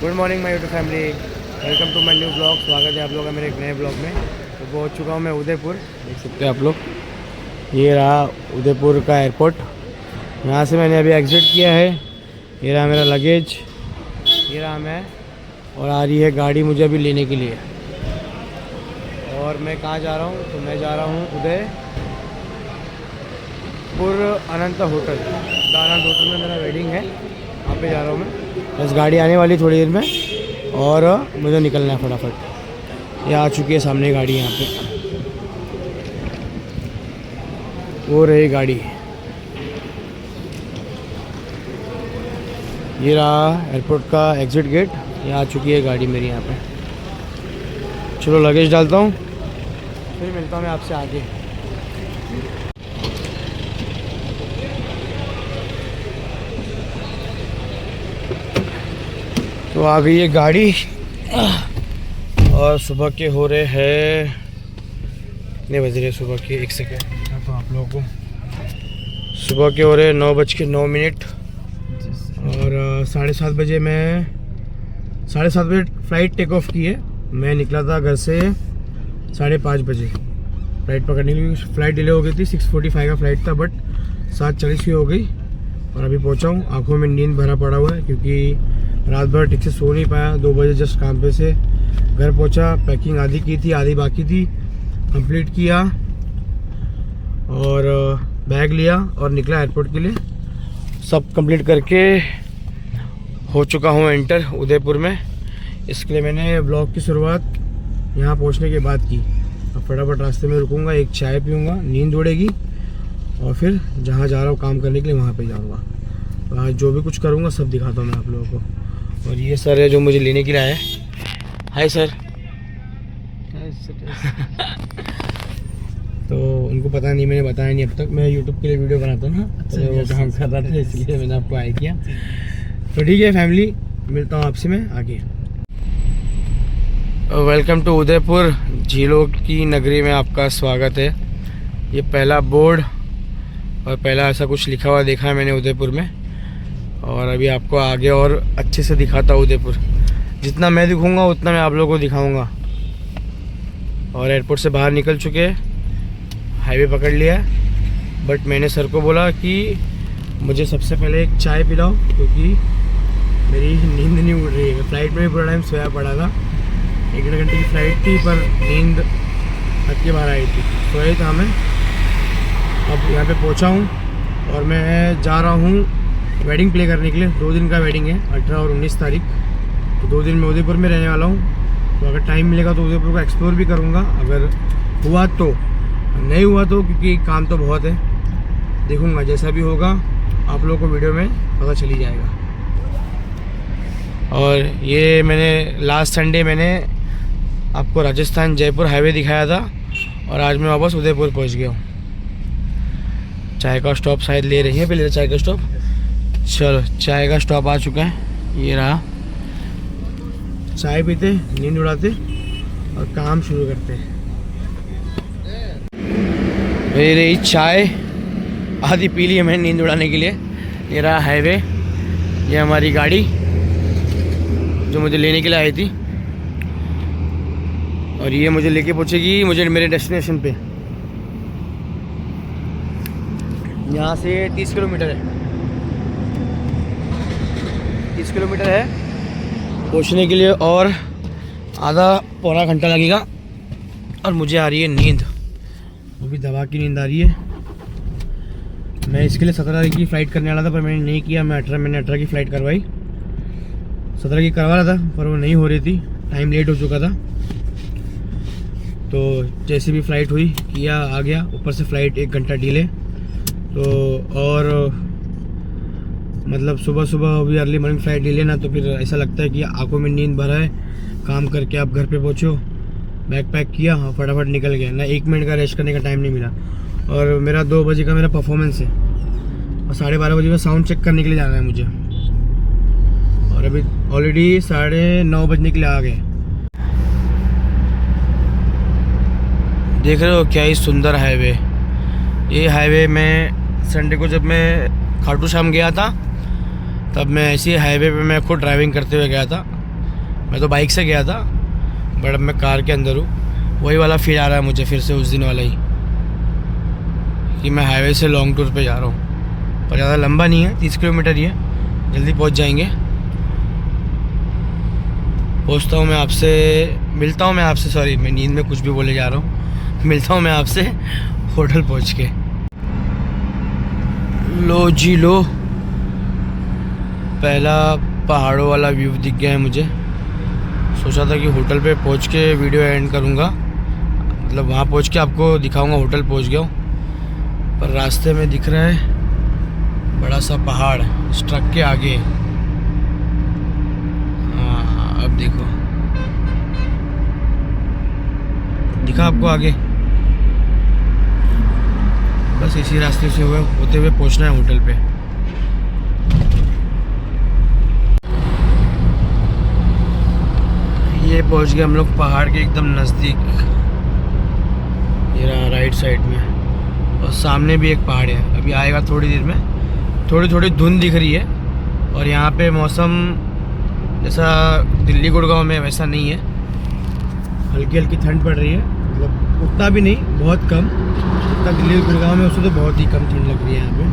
Good morning my YouTube family, welcome to my new blog. स्वागत है आप लोगों का मेरे एक नए ब्लॉग में। तो पहुंच चुका हूं मैं उदयपुर, देख सकते हैं आप लोग। ये रहा उदयपुर का एयरपोर्ट। यहाँ से मैंने अभी एग्ज़िट किया है। ये रहा मेरा लगेज, ये रहा मैं, और आ रही है गाड़ी मुझे अभी लेने के लिए। और मैं कहाँ जा रहा हूँ? तो मैं जा रहा हूँ उदयपुर अनंत होटल। द अनंत होटल में मेरा वेडिंग है, वहाँ पे जा रहा हूँ मैं। बस गाड़ी आने वाली थोड़ी देर में और मुझे निकलना है फटाफट। ये आ चुकी है सामने गाड़ी, यहाँ पे वो रही गाड़ी। ये रहा एयरपोर्ट का एग्ज़िट गेट, ये आ चुकी है गाड़ी मेरी यहाँ पे। चलो लगेज डालता हूँ, फिर मिलता हूँ मैं आपसे आगे। तो आ गई है गाड़ी और सुबह के हो रहे हैं, कितने बज रहे सुबह के? एक सेकेंड तो आप लोगों को, सुबह के हो रहे 9:09 और 7:30 बजे मैं 7:30 बजे फ़्लाइट टेक ऑफ की है। मैं निकला था घर से 5:30 बजे फ़्लाइट पकड़ने के लिए। फ़्लाइट डिले हो गई थी, 6:45 का फ़्लाइट था, बट 7:40 की हो गई और अभी पहुंचा हूँ। आँखों में नींद भरा पड़ा हुआ है क्योंकि रात भर ठीक से सो नहीं पाया। 2 बजे जस्ट काम पे से घर पहुंचा। पैकिंग आधी की थी, आधी बाकी थी, कंप्लीट किया और बैग लिया और निकला एयरपोर्ट के लिए। सब कंप्लीट करके हो चुका हूँ एंटर उदयपुर में। इसके लिए मैंने ब्लॉग की शुरुआत यहाँ पहुँचने के बाद की। अब फटाफट रास्ते में रुकूँगा, एक चाय पीऊँगा, नींद उड़ेगी और फिर जहाँ जा रहा हूँ काम करने के लिए वहाँ पे जाऊँगा। आज जो भी कुछ करूँगा सब दिखाता हूँ मैं आप लोगों को। और ये सर है जो मुझे लेने के लिए आए। Hi sir. तो उनको पता नहीं, मैंने बताया नहीं अब तक। मैं यूट्यूब के लिए वीडियो बनाता हूँ ना, तो वो काम कर रहा था, इसलिए मैंने आपको आए किया। तो ठीक है फैमिली, मिलता हूँ आपसे मैं आगे। वेलकम टू उदयपुर, झीलों की नगरी में आपका स्वागत है। ये पहला बोर्ड और पहला ऐसा कुछ लिखा हुआ देखा है मैंने उदयपुर में। और अभी आपको आगे और अच्छे से दिखाता हूँ उदयपुर। जितना मैं दिखाऊंगा उतना मैं आप लोगों को दिखाऊंगा। और एयरपोर्ट से बाहर निकल चुके हैं, हाईवे पकड़ लिया है। बट मैंने सर को बोला कि मुझे सबसे पहले एक चाय पिलाओ क्योंकि मेरी नींद नहीं उड़ रही है। फ़्लाइट में भी पूरा टाइम सोया पड़ा था। 1-1.5 घंटे की फ़्लाइट थी पर नींद हद के बाहर आई थी, सोया था मैं। अब यहाँ पे पहुँचा हूँ और मैं जा रहा हूँ वेडिंग प्ले करने के लिए। 2 दिन का वेडिंग है, 18 और 19 तारीख। तो 2 दिन मैं उदयपुर में रहने वाला हूँ। तो अगर टाइम मिलेगा तो उदयपुर को एक्सप्लोर भी करूँगा, अगर हुआ तो। नहीं हुआ तो क्योंकि काम तो बहुत है, देखूँगा जैसा भी होगा आप लोगों को वीडियो में पता चली जाएगा। और ये मैंने लास्ट संडे मैंने आपको राजस्थान जयपुर हाईवे दिखाया था और आज मैं वापस उदयपुर पहुँच गया हूँ। चाय का स्टॉप शायद ले रही है, पहले चाय का स्टॉप। चलो चाय का स्टॉप आ चुका है, ये रहा। चाय पीते, नींद उड़ाते और काम शुरू करते हैं। मेरी चाय आधी पी ली है मैंने नींद उड़ाने के लिए। ये रहा हाईवे, ये हमारी गाड़ी जो मुझे लेने के लिए आई थी और ये मुझे लेके पहुँचेगी मुझे मेरे डेस्टिनेशन पे। यहाँ से 30 किलोमीटर है, 30 किलोमीटर है पहुँचने के लिए और आधा पौना घंटा लगेगा। और मुझे आ रही है नींद, वो भी दवा की नींद आ रही है। मैं इसके लिए 17 तारीख की फ़्लाइट करने वाला था पर मैंने नहीं किया। मैंने 18 की फ़्लाइट करवाई, 17 की करवा रहा था पर वो नहीं हो रही थी, टाइम लेट हो चुका था। तो जैसे भी फ़्लाइट हुई किया, आ गया। ऊपर से फ़्लाइट 1 घंटा डिले। तो और मतलब सुबह अभी अर्ली मॉर्निंग फ़्लाइट डिले ना, तो फिर ऐसा लगता है कि आंखों में नींद भरा है। काम करके आप घर पे पहुँचो, बैग पैक किया, फटाफट निकल गया ना। 1 मिनट का रेस्ट करने का टाइम नहीं मिला। और मेरा 2 बजे का मेरा परफॉर्मेंस है और 12:30 बजे में साउंड चेक करने के लिए जाना है मुझे। और अभी ऑलरेडी 9:30 बजने के लिए आ गए। देख रहे हो क्या ही सुंदर हाईवे। ये हाईवे में संडे को जब मैं खाटू श्याम गया था तब मैं ऐसी हाईवे पे मैं खुद ड्राइविंग करते हुए गया था। मैं तो बाइक से गया था, बट अब मैं कार के अंदर हूँ। वही वाला फील आ रहा है मुझे फिर से, उस दिन वाला ही, कि मैं हाईवे से लॉन्ग टूर पे जा रहा हूँ। पर ज़्यादा लंबा नहीं है, 30 किलोमीटर ही है, जल्दी पहुँच जाएंगे। पहुँचता हूँ मैं आपसे, मिलता हूँ मैं आपसे, सॉरी मैं नींद में कुछ भी बोले जा रहा हूँ। मिलता हूँ मैं आपसे होटल पहुँच के। लो जी लो, पहला पहाड़ों वाला व्यू दिख गया है मुझे। सोचा था कि होटल पे पहुंच के वीडियो एंड करूंगा, मतलब वहाँ पहुंच के आपको दिखाऊंगा होटल पहुंच गया हूँ। पर रास्ते में दिख रहा है बड़ा सा पहाड़ इस ट्रक के आगे। हाँ अब देखो, दिखा आपको आगे? बस इसी रास्ते से होते हुए पहुंचना है होटल पे। ये पहुंच गए हम लोग पहाड़ के एकदम नज़दीक। ये रहा राइट साइड में, और सामने भी एक पहाड़ है, अभी आएगा थोड़ी देर में। थोड़ी थोड़ी धुंध दिख रही है, और यहाँ पे मौसम जैसा दिल्ली गुड़गांव में वैसा नहीं है। हल्की हल्की ठंड पड़ रही है, मतलब उतना भी नहीं, बहुत कम। उतना दिल्ली गुड़गांव में उससे तो बहुत ही कम ठंड लग रही है यहाँ पे।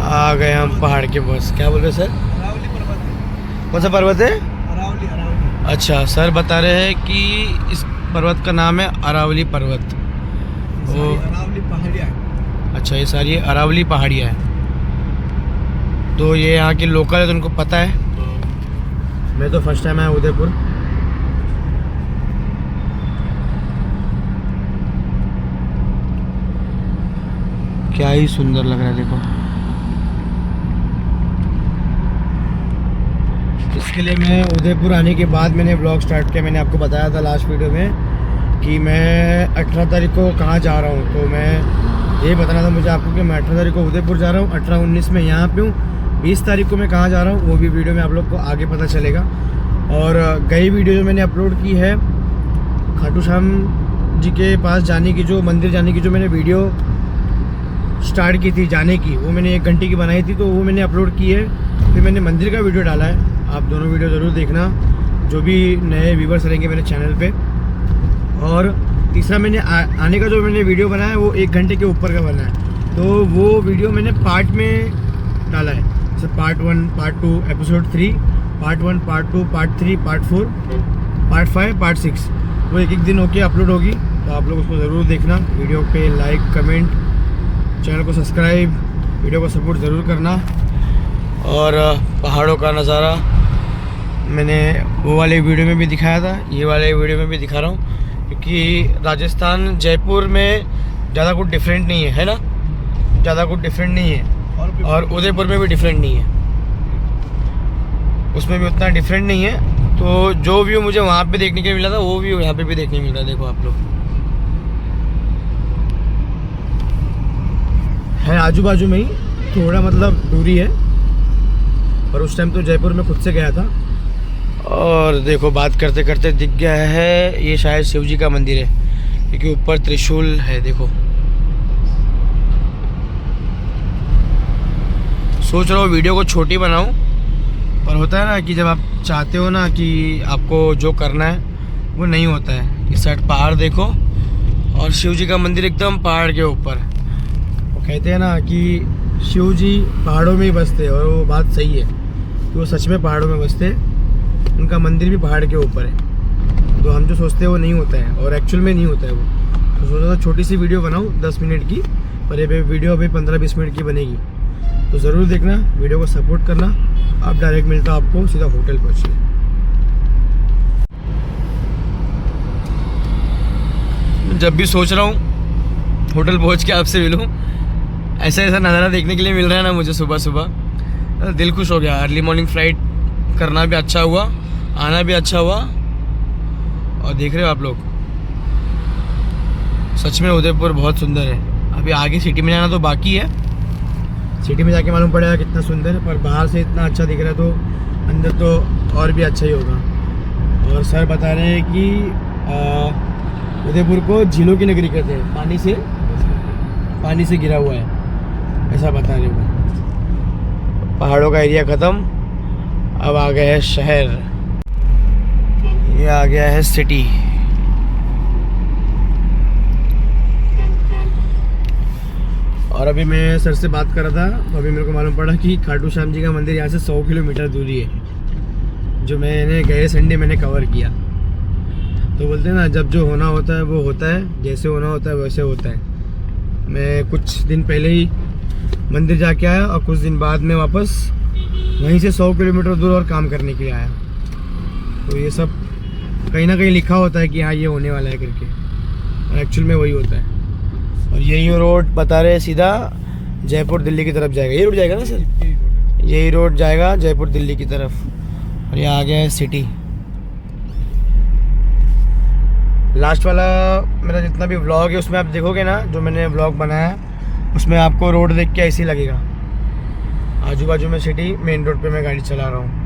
आ गए हम पहाड़ के बस। क्या बोल रहे सर? कौन सा पर्वत है? अच्छा, सर बता रहे हैं कि इस पर्वत का नाम है अरावली पर्वत। वो अरावली पहाड़ियाँ है। अच्छा, ये सारी अरावली पहाड़ियाँ है। तो ये यहाँ के लोकल है तो उनको पता है। मैं तो फर्स्ट टाइम आया उदयपुर। क्या ही सुंदर लग रहा है देखो। इसके लिए मैं उदयपुर आने के बाद मैंने ब्लॉग स्टार्ट किया। मैंने आपको बताया था लास्ट वीडियो में कि मैं 18 तारीख को कहाँ जा रहा हूँ। तो मैं ये बताना था मुझे आपको कि मैं 18 तारीख को उदयपुर जा रहा हूँ, 18-19 में यहाँ पे हूँ, 20 तारीख को मैं कहाँ जा रहा हूँ वो भी वीडियो में आप लोग को आगे पता चलेगा। और गई वीडियो जो मैंने अपलोड की है खाटू श्याम जी के पास जाने की, जो मंदिर जाने की जो मैंने वीडियो स्टार्ट की थी जाने की, वो मैंने 1 घंटे की बनाई थी, तो वो मैंने अपलोड की है। फिर मैंने मंदिर का वीडियो डाला है, आप दोनों वीडियो ज़रूर देखना, जो भी नए व्यूवर्स रहेंगे मेरे चैनल पे। और तीसरा मैंने आने का जो मैंने वीडियो बनाया है वो 1 घंटे के ऊपर का बना है, तो वो वीडियो मैंने पार्ट में डाला है, जैसे part 1, part 2, episode 3, part 1, part 2, part 3, part 4, part 5, part 6, वो एक दिन होके अपलोड होगी। तो आप लोग उसको ज़रूर देखना। वीडियो पे लाइक, कमेंट, चैनल को सब्सक्राइब, वीडियो को सपोर्ट ज़रूर करना। और पहाड़ों का नज़ारा मैंने वो वाले वीडियो में भी दिखाया था, ये वाले वीडियो में भी दिखा रहा हूँ, क्योंकि राजस्थान जयपुर में ज़्यादा कुछ डिफरेंट नहीं है ना, ज़्यादा कुछ डिफरेंट नहीं है। और उदयपुर में भी डिफरेंट नहीं है, उसमें भी उतना डिफरेंट नहीं है। तो जो व्यू मुझे वहाँ पे देखने के लिए मिला था वो व्यू यहाँ पे भी देखने मिल रहा है। देखो आप लोग, है आजू बाजू में ही, थोड़ा मतलब दूरी है। और उस टाइम तो जयपुर में खुद से गया था। और देखो बात करते करते दिख गया है, ये शायद शिव जी का मंदिर है, क्योंकि ऊपर त्रिशूल है। देखो, सोच रहा हूँ वीडियो को छोटी बनाऊँ, पर होता है ना कि जब आप चाहते हो ना कि आपको जो करना है वो नहीं होता है। इस साइड पहाड़ देखो, और शिव जी का मंदिर एकदम पहाड़ के ऊपर। वो कहते हैं ना कि शिव जी पहाड़ों में ही बसते हैं, और वो बात सही है कि वो सच में पहाड़ों में बसते हैं। उनका मंदिर भी पहाड़ के ऊपर है। तो हम जो सोचते हैं वो नहीं होता है, और एक्चुअल में नहीं होता है वो। तो सोचा था छोटी सी वीडियो बनाऊँ 10 मिनट की, पर ये वीडियो अभी 15-20 मिनट की बनेगी। तो ज़रूर देखना, वीडियो को सपोर्ट करना। अब डायरेक्ट मिलता आपको सीधा होटल पहुँचिए। जब भी सोच रहा हूँ होटल पहुँच के आपसे मिलूँ, ऐसा ऐसा नज़ारा देखने के लिए मिल रहा है ना मुझे सुबह सुबह, दिल खुश हो गया। अर्ली मॉर्निंग फ्लाइट करना भी अच्छा हुआ, आना भी अच्छा हुआ। और देख रहे हो आप लोग, सच में उदयपुर बहुत सुंदर है। अभी आगे सिटी में जाना तो बाकी है, सिटी में जाके मालूम पड़ेगा कितना सुंदर है। पर बाहर से इतना अच्छा दिख रहा है, तो अंदर तो और भी अच्छा ही होगा। और सर बता रहे हैं कि उदयपुर को झीलों की नगरी कहते हैं, पानी से घिरा हुआ है, ऐसा बता रहे हो। पहाड़ों का एरिया ख़त्म, अब आ गए हैं शहर। ये आ गया है सिटी। और अभी मैं सर से बात कर रहा था, तो अभी मेरे को मालूम पड़ा कि खाटू श्याम जी का मंदिर यहाँ से 100 किलोमीटर दूरी है, जो मैंने गए संडे मैंने कवर किया। तो बोलते हैं ना, जब जो होना होता है वो होता है, जैसे होना होता है वैसे होता है। मैं कुछ दिन पहले ही मंदिर जाके आया और कुछ दिन बाद में वापस वहीं से 100 किलोमीटर दूर और काम करने के लिए आया। तो ये सब कहीं ना कहीं लिखा होता है कि हाँ ये होने वाला है करके, और एक्चुअल में वही होता है। और यही रोड बता रहे सीधा जयपुर दिल्ली की तरफ जाएगा। ये रोड जाएगा ना सर? यही रोड जाएगा जयपुर दिल्ली की तरफ। और ये आ गया है सिटी। लास्ट वाला मेरा जितना भी व्लॉग है उसमें आप देखोगे ना, जो मैंने व्लॉग बनाया है उसमें आपको रोड देख के ऐसे ही लगेगा। आजू बाजू में सिटी, मेन रोड पे मैं गाड़ी चला रहा हूँ।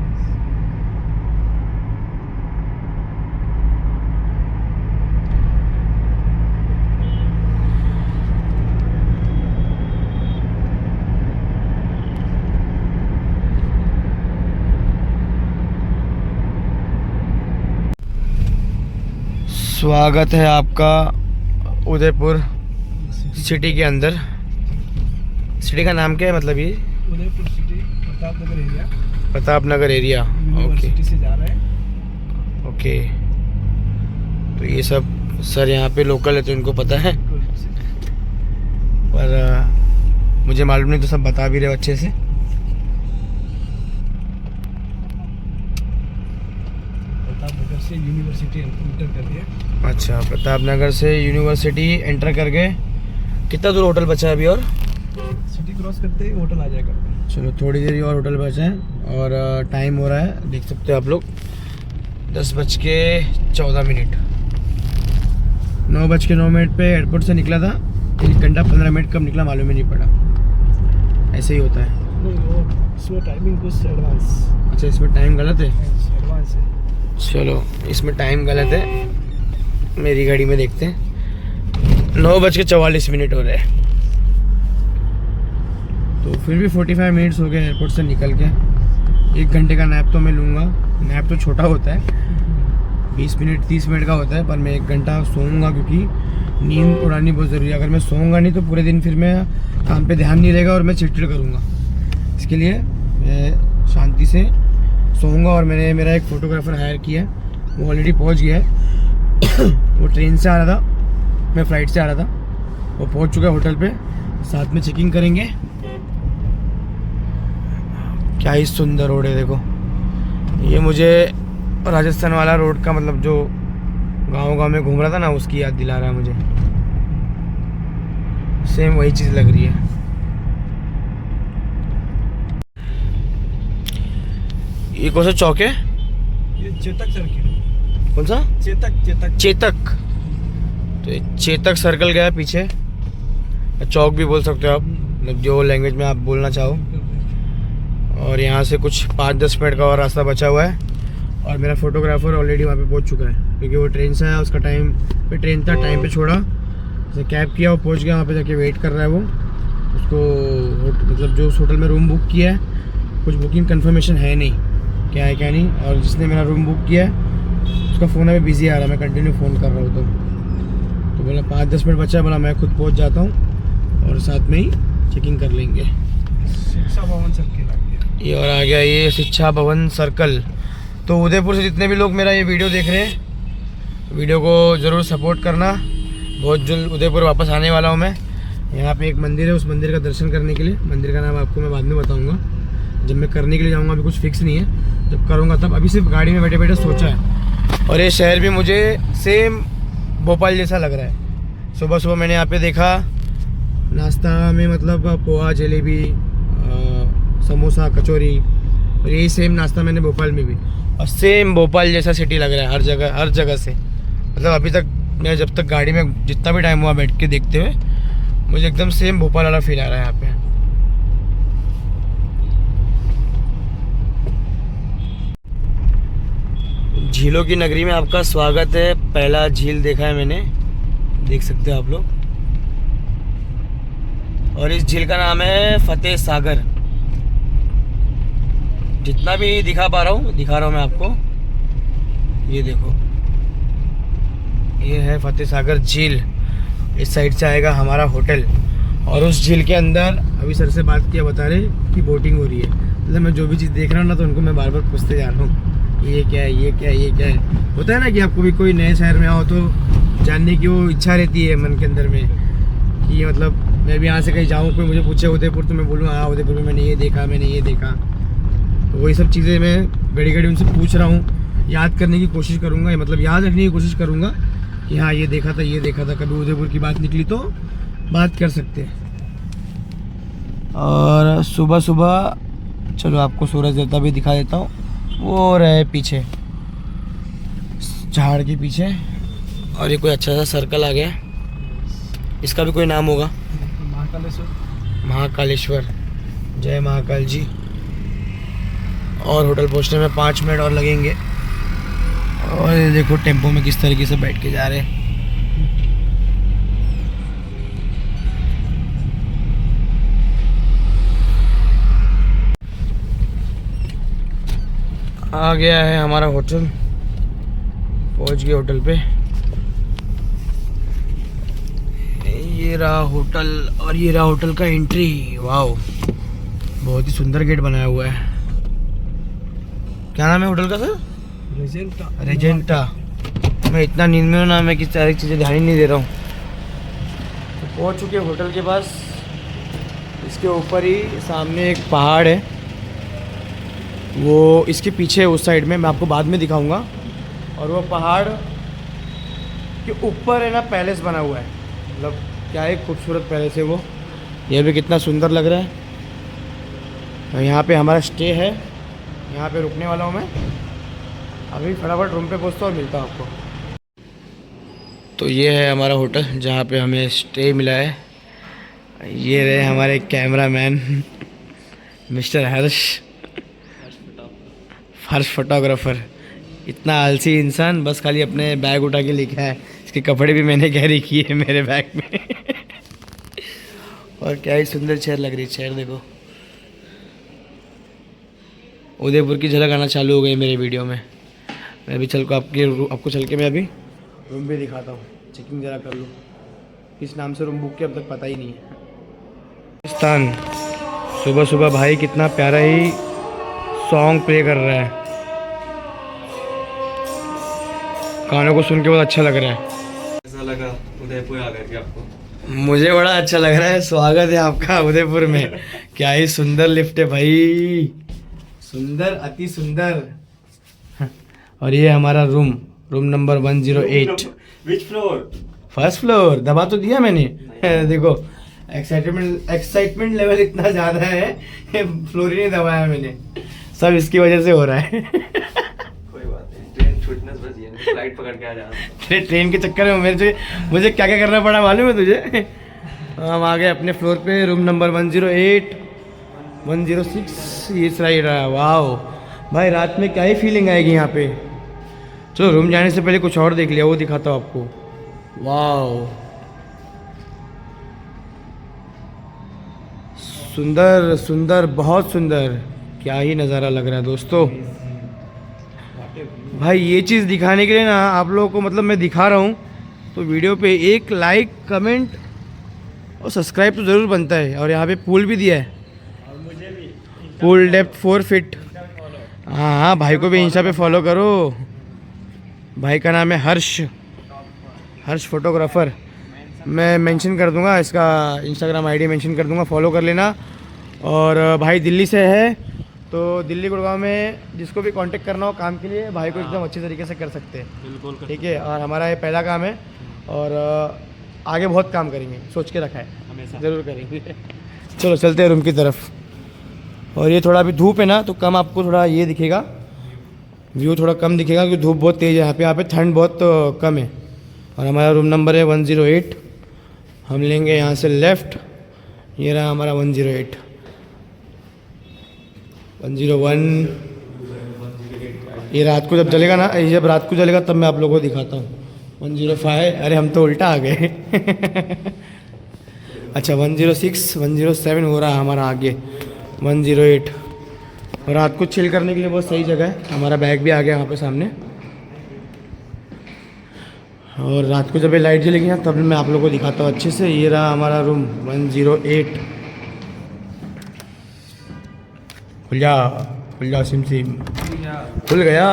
स्वागत है आपका उदयपुर सिटी के अंदर। सिटी का नाम क्या है मतलब? ये Udaipur city, Pratapnagar area. Pratapnagar area, okay. City से जा रहा है। ओके, तो ये सब सर यहाँ पे लोकल है तो इनको पता है, पर मुझे मालूम नहीं, तो सब बता भी रहे अच्छे से। प्रतापनगर से यूनिवर्सिटी एंटर कर दिया। अच्छा, प्रतापनगर से यूनिवर्सिटी एंटर कर गए। कितना दूर होटल बचा है अभी? और सिटी क्रॉस करते ही होटल आ जाएगा। चलो थोड़ी देर और होटल बचा है। और टाइम हो रहा है, देख सकते हो आप लोग, 10:14। 9:09 पे एयरपोर्ट से निकला था। 1 घंटा 15 मिनट कब निकला मालूम ही नहीं पड़ा। ऐसे ही होता है। नहीं, वो इसमें टाइमिंग कुछ एडवांस। अच्छा, इसमें टाइम गलत है? एडवांस है। चलो इसमें टाइम गलत है, मेरी गाड़ी में देखते हैं। 9:44 हो रहे हैं। तो फिर भी 45 मिनट्स हो गए एयरपोर्ट से निकल के। 1 घंटे का नैप तो मैं लूँगा। नैप तो छोटा होता है, 20 मिनट 30 मिनट का होता है, पर मैं 1 घंटा सोऊंगा क्योंकि नींद उड़ानी बहुत ज़रूरी है। अगर मैं सोऊंगा नहीं तो पूरे दिन फिर मैं काम पे ध्यान नहीं रहेगा और मैं चिड़चिड़ करूँगा। इसके लिए मैं शांति से सोऊंगा। और मैंने मेरा एक फ़ोटोग्राफ़र हायर किया है, वो ऑलरेडी पहुँच गया है। वो ट्रेन से आ रहा था, मैं फ़्लाइट से आ रहा था। वो पहुँच चुका है होटल पे, साथ में चेकिंग करेंगे। क्या ही सुंदर रोड है देखो। ये मुझे राजस्थान वाला रोड का मतलब जो गांव में घूम रहा था ना, उसकी याद दिला रहा है मुझे। सेम वही चीज़ लग रही है। ये कौन सा चौक है? ये चेतक सर्किल। कौन सा? चेतक। तो ये चेतक सर्कल गया पीछे, चौक भी बोल सकते हो आप, मतलब जो लैंग्वेज में आप बोलना चाहो। और यहाँ से कुछ 5-10 मिनट का और रास्ता बचा हुआ है। और मेरा फोटोग्राफर ऑलरेडी वहाँ पे पहुँच चुका है, क्योंकि वो ट्रेन से आया, उसका टाइम पे ट्रेन था, टाइम पे छोड़ा, उसने कैब किया, वो पहुँच गया। वहाँ पे जाके वेट कर रहा है वो। उसको मतलब जो उस होटल में रूम बुक किया है, कुछ बुकिंग कंफर्मेशन है नहीं, क्या है क्या नहीं। और जिसने मेरा रूम बुक किया है उसका फ़ोन अभी बिजी आ रहा है, मैं कंटिन्यू फ़ोन कर रहा हूँ। तो बोला 5-10 मिनट बचा है, बोला मैं खुद पहुँच जाता हूँ और साथ में ही चेकिंग कर लेंगे। शिक्षा भवन सर्किल आ गया। ये और आ गया ये शिक्षा भवन सर्कल। तो उदयपुर से जितने भी लोग मेरा ये वीडियो देख रहे हैं, वीडियो को ज़रूर सपोर्ट करना। बहुत जल्द उदयपुर वापस आने वाला हूँ मैं। यहाँ पे एक मंदिर है, उस मंदिर का दर्शन करने के लिए। मंदिर का नाम आपको मैं बाद में बताऊँगा, जब मैं करने के लिए जाऊँगा। अभी कुछ फिक्स नहीं है, जब करूँगा तब। अभी सिर्फ गाड़ी में बैठे बैठे सोचा है। और ये शहर भी मुझे सेम भोपाल जैसा लग रहा है। सुबह सुबह मैंने यहाँ पे देखा नाश्ता में, मतलब पोहा, जलेबी, समोसा, कचौरी, और यही सेम नाश्ता मैंने भोपाल में भी। और सेम भोपाल जैसा सिटी लग रहा है हर जगह से। मतलब अभी तक मैं जब तक गाड़ी में जितना भी टाइम हुआ बैठ के देखते हुए, मुझे एकदम सेम भोपाल वाला फील आ रहा है यहाँ पे। झीलों की नगरी में आपका स्वागत है। पहला झील देखा है मैंने, देख सकते हो आप लोग। और इस झील का नाम है फतेह सागर। जितना भी दिखा रहा हूँ मैं आपको, ये देखो। ये है फतेह सागर झील, इस साइड से आएगा हमारा होटल। और उस झील के अंदर अभी सर से बात किया, बता रहे कि बोटिंग हो रही है। मतलब मैं जो भी चीज़ देख रहा हूँ ना, तो उनको मैं बार बार पूछते जा रहा हूँ ये क्या है, ये क्या है, ये क्या है। होता है ना कि आपको भी कोई नए शहर में आओ तो जानने की वो इच्छा रहती है मन के अंदर में कि मतलब मैं भी यहाँ से कहीं जाऊँ, कोई मुझे पूछे उदयपुर, तो मैं बोलूँ हाँ उदयपुर में मैंने ये देखा, मैंने ये देखा। तो वही सब चीज़ें मैं घड़ी घड़ी उनसे पूछ रहा हूँ, याद करने की कोशिश करूँगा, मतलब याद रखने की कोशिश करूँगा कि हाँ ये देखा था, ये देखा था। कभी उदयपुर की बात निकली तो बात कर सकते हैं। और सुबह सुबह चलो आपको सूरज देवता भी दिखा देता हूँ, वो रहे पीछे झाड़ के पीछे। और ये कोई अच्छा सा सर्कल आ गया, इसका भी कोई नाम होगा, महाकालेश्वर। महाकालेश्वर, जय महाकाल जी। और होटल पहुंचने में 5 मिनट और लगेंगे। और ये देखो टेम्पो में किस तरीके से बैठ के जा रहे हैं। आ गया है हमारा होटल, पहुंच गए होटल पे। ये रहा होटल और ये रहा होटल का एंट्री। वाओ, बहुत ही सुंदर गेट बनाया हुआ है। क्या नाम है होटल का सर? रेजेंटा। रेजेंटा। मैं इतना नींद में हूँ ना, मैं किस सारी चीज़ें ध्यान ही नहीं दे रहा हूँ। तो पहुँच चुके होटल के पास। इसके ऊपर ही सामने एक पहाड़ है, वो इसके पीछे उस साइड में, मैं आपको बाद में दिखाऊंगा। और वो पहाड़ के ऊपर है ना पैलेस बना हुआ है, मतलब क्या है, खूबसूरत पैलेस है वो। ये भी कितना सुंदर लग रहा है। और यहाँ पे हमारा स्टे है, यहाँ पे रुकने वाला हूँ मैं। अभी फटाफट रूम पे पहुँचता हूँ और मिलता हूँ आपको। तो ये है हमारा होटल जहाँ पे हमें स्टे मिला है। ये रहे हमारे कैमरामैन मिस्टर हर्ष, फर्स्ट फोटोग्राफर। इतना आलसी इंसान, बस खाली अपने बैग उठा के लिखा है। इसके कपड़े भी मैंने कैरी किए हैं मेरे बैग में। और क्या ही सुंदर चेयर लग रही है, चेयर देखो। उदयपुर की झलक आना चालू हो गई मेरे वीडियो में। मैं अभी आपको चल के मैं अभी रूम भी दिखाता हूँ, चेकिंग ज़रा कर लूँ। किस नाम से रूम बुक किया अब तक पता ही नहीं है। पाकिस्तान, सुबह सुबह भाई कितना प्यारा ही सॉन्ग प्ले कर रहा है, गानों को सुन के बहुत अच्छा लग रहा है। कैसा लगा उदयपुर आकर के आपको? मुझे बड़ा अच्छा लग रहा है। स्वागत है आपका उदयपुर में। क्या ही सुंदर लिफ्ट है भाई, सुंदर, अति सुंदर। और ये हमारा रूम नंबर 108। विच फ्लोर? First floor. दबा तो दिया मैंने। देखो एक्साइटमेंट लेवल इतना ज़्यादा है, फ्लोर ही नहीं दबाया मैंने। सब इसकी वजह से हो रहा है। कोई बात नहीं, ट्रेन छूटने से बची है, फ्लाइट पकड़ के आ जाना। ट्रेन के चक्कर में मुझे क्या क्या करना पड़ा मालूम है तुझे? हम आ गए अपने फ्लोर पे, रूम नंबर 108, 106 ये सही रहा। वाह भाई, रात में क्या ही फीलिंग आएगी यहाँ पे। चलो रूम जाने से पहले कुछ और देख लिया, वो दिखाता हूँ आपको। वाह, सुंदर सुंदर, बहुत सुंदर। क्या ही नज़ारा लग रहा है दोस्तों। भाई ये चीज़ दिखाने के लिए ना आप लोगों को, मतलब मैं दिखा रहा हूँ तो वीडियो पे एक लाइक, कमेंट और सब्सक्राइब तो ज़रूर बनता है। और यहाँ पे पूल भी दिया है, पूल डेप्थ 4 फीट। हाँ हाँ, भाई को भी इंस्टा पे फॉलो करो। भाई का नाम है हर्ष फोटोग्राफर। मैं मेंशन कर दूंगा, इसका इंस्टाग्राम आईडी मेंशन कर दूंगा, फॉलो कर लेना। और भाई दिल्ली से है, तो दिल्ली गुड़गांव में जिसको भी कांटेक्ट करना हो काम के लिए, भाई को एकदम अच्छे तरीके से कर सकते हैं। बिल्कुल, ठीक है। और हमारा ये पहला काम है और आगे बहुत काम करेंगे, सोच के रखा है, हमेशा ज़रूर करेंगे। चलो चलते हैं रूम की तरफ। और ये थोड़ा अभी धूप है ना, तो कम आपको थोड़ा ये दिखेगा, व्यू थोड़ा कम दिखेगा क्योंकि धूप बहुत तेज़ है यहाँ पे ठंड बहुत कम है। और हमारा रूम नंबर है 108। हम लेंगे यहाँ से लेफ़्ट। ये रहा हमारा 108, 101। ये रात को जब जलेगा ना, ये जब रात को जलेगा तब मैं आप लोगों को दिखाता हूँ। 105। अरे हम तो उल्टा आ गए। अच्छा 106, 107 हो रहा है हमारा आगे। 108। और रात को चिल करने के लिए बहुत सही जगह है। हमारा बैग भी आ गया वहाँ पे सामने। और रात को जब ये लाइट जलेगी ना तब मैं आप लोगों को दिखाता हूँ अच्छे से। ये रहा हमारा रूम 108। खुल जा सिम सिम, खुल गया।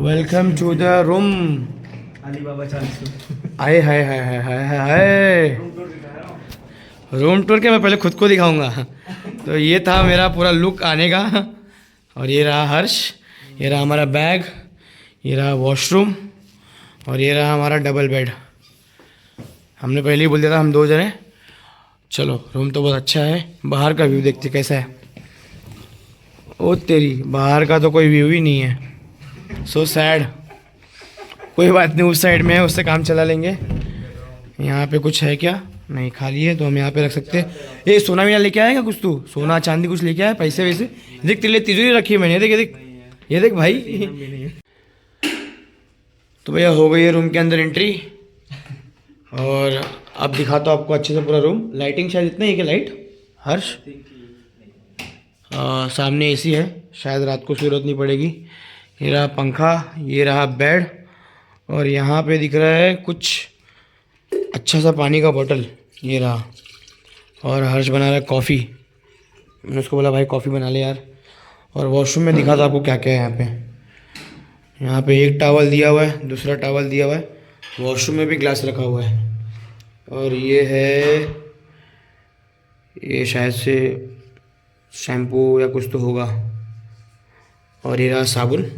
Welcome to the room. Alibaba 40। आए हाय हाय हाय हाय हाय हाय। रूम टूर के मैं पहले खुद को दिखाऊंगा। तो ये था मेरा पूरा लुक आने का। और ये रहा हर्ष, ये रहा हमारा बैग, ये रहा वॉशरूम, और ये रहा हमारा डबल बेड। हमने पहले ही बोल दिया था हम 2 जने। चलो रूम तो बहुत अच्छा है। बाहर का व्यू देखते कैसा है। ओ तेरी, बाहर का तो कोई व्यू ही नहीं है। So sad. कोई बात नहीं, उस साइड में है, उससे काम चला लेंगे। यहाँ पे कुछ है क्या? नहीं, खाली है, तो हम यहाँ पे रख सकते हैं। ये सोना मीना लेके आएगा कुछ? तू सोना चांदी कुछ लेके आया? पैसे वैसे देख, तेरे लिए तिजोरी रखी है मैंने। देख ये देख, ये देख भाई। तो भैया हो गई है रूम के अंदर एंट्री। और अब दिखाता हूँ आपको अच्छे से पूरा रूम। लाइटिंग शायद इतना ही कि लाइट हर्ष, सामने एसी है, शायद रात को जरूरत नहीं पड़ेगी। ये रहा पंखा, ये रहा बेड, और यहाँ पे दिख रहा है कुछ अच्छा सा पानी का बोतल, ये रहा। और हर्ष बना रहा है कॉफ़ी। मैंने उसको बोला भाई कॉफ़ी बना ले यार। और वॉशरूम में दिखा था आपको क्या क्या है यहाँ पे। यहाँ पे एक टॉवल दिया हुआ है, दूसरा टॉवल दिया हुआ है। वॉशरूम में भी ग्लास रखा हुआ है। और ये है, ये शायद से शैम्पू या कुछ तो होगा। और ये रहा साबुन,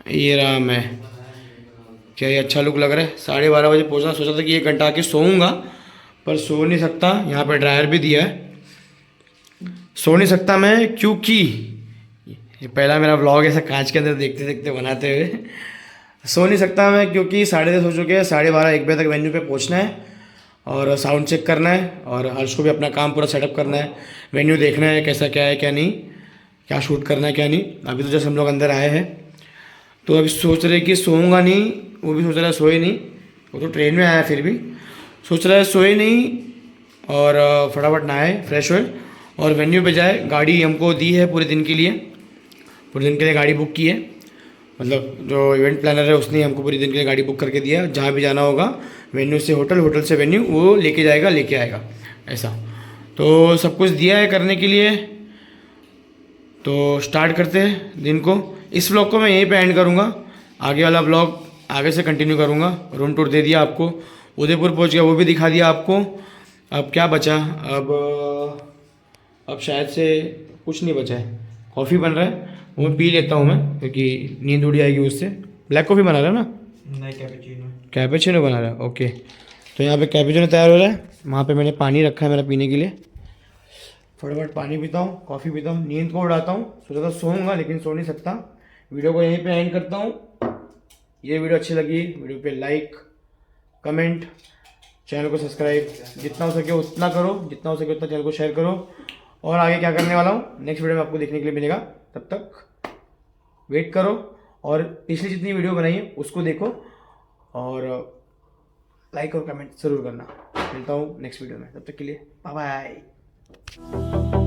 ये रहा मैं। क्या ये अच्छा लुक लग रहा है। 12:30 बजे पहुँचना, सोचा था कि 1 घंटा आके सोऊंगा, पर सो नहीं सकता। यहाँ पे ड्रायर भी दिया है, सो नहीं सकता मैं, क्योंकि ये पहला मेरा व्लॉग ऐसा कांच के अंदर देखते देखते बनाते हुए। सो नहीं सकता मैं क्योंकि 10:30 हो चुके हैं। 12:30 1 बजे तक वेन्यू पे पहुँचना है और साउंड चेक करना है। और हर्ष को भी अपना काम पूरा सेटअप करना है, वेन्यू देखना है कैसा क्या है क्या नहीं, क्या शूट करना है क्या नहीं। अभी तो जैसे हम लोग अंदर आए हैं, तो अभी सोच रहे कि सोऊंगा नहीं। वो भी सोच रहा है सोए नहीं, वो तो ट्रेन में आया, फिर भी सोच रहा है सोए नहीं और फटाफट नहाए फ्रेश होए और वेन्यू पे जाए। गाड़ी हमको दी है पूरे दिन के लिए, पूरे दिन के लिए गाड़ी बुक की है। मतलब जो इवेंट प्लानर है उसने हमको पूरे दिन के लिए गाड़ी बुक करके दिया है। जहाँ भी जाना होगा, वेन्यू से होटल, होटल से वेन्यू, वो लेके जाएगा, लेके आएगा, ऐसा। तो सब कुछ दिया है करने के लिए। तो स्टार्ट करते हैं दिन को। इस व्लॉग को मैं यहीं पे एंड करूँगा, आगे वाला व्लॉग आगे से कंटिन्यू करूँगा। रूम टूर दे दिया आपको, उदयपुर पहुँच गया, वो भी दिखा दिया आपको। अब क्या बचा? अब शायद से कुछ नहीं बचा है। कॉफ़ी बन रहा है, वो पी लेता हूँ मैं, क्योंकि नींद उड़ी आएगी उससे। ब्लैक कॉफ़ी बना रहा है ना? नहीं, कैपेचिनो। कैपेचिनो बना रहा है, ओके। तो यहाँ पे कैपेचिनो तैयार हो रहा है। वहाँ पे मैंने पानी रखा है मेरा पीने के लिए। फटाफट पानी पीता हूँ, कॉफ़ी पीता हूँ, नींद को उड़ाता हूँ। सोचा था सोऊंगा लेकिन सो नहीं सकता। वीडियो को यहीं पे एंड करता हूँ। ये वीडियो अच्छी लगी, वीडियो पे लाइक, कमेंट, चैनल को सब्सक्राइब जितना हो सके उतना करो, जितना हो सके उतना चैनल को शेयर करो। और आगे क्या करने वाला हूँ नेक्स्ट वीडियो में आपको देखने के लिए मिलेगा। तब तक वेट करो और पिछली जितनी वीडियो बनाई है उसको देखो और लाइक और कमेंट ज़रूर करना। मिलता हूँ नेक्स्ट वीडियो में, तब तक के लिए बाय बाय।